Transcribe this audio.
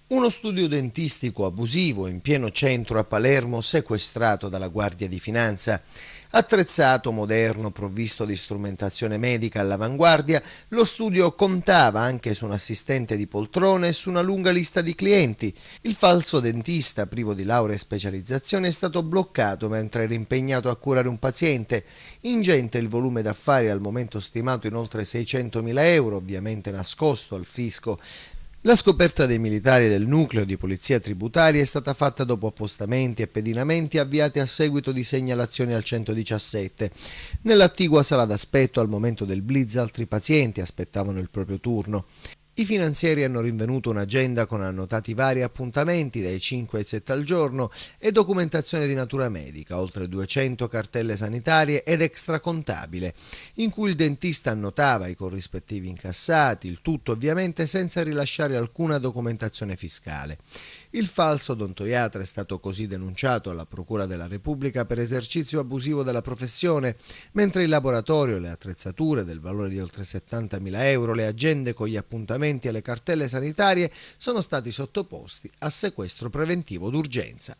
Uno studio dentistico abusivo in pieno centro a Palermo sequestrato dalla Guardia di Finanza. Attrezzato, moderno, provvisto di strumentazione medica all'avanguardia, lo studio contava anche su un assistente di poltrone e su una lunga lista di clienti. Il falso dentista, privo di laurea e specializzazione, è stato bloccato mentre era impegnato a curare un paziente. Ingente il volume d'affari al momento stimato in oltre 600.000 euro, ovviamente nascosto al fisco. La scoperta dei militari del nucleo di polizia tributaria è stata fatta dopo appostamenti e pedinamenti avviati a seguito di segnalazioni al 117. Nell'attigua sala d'aspetto al momento del blitz altri pazienti aspettavano il proprio turno. I finanzieri hanno rinvenuto un'agenda con annotati vari appuntamenti dai 5 ai 7 al giorno e documentazione di natura medica, oltre 200 cartelle sanitarie ed extracontabile, in cui il dentista annotava i corrispettivi incassati, il tutto ovviamente senza rilasciare alcuna documentazione fiscale. Il falso odontoiatra è stato così denunciato alla Procura della Repubblica per esercizio abusivo della professione, mentre il laboratorio, le attrezzature del valore di oltre 70.000 euro, le agende con gli appuntamenti e le cartelle sanitarie sono stati sottoposti a sequestro preventivo d'urgenza.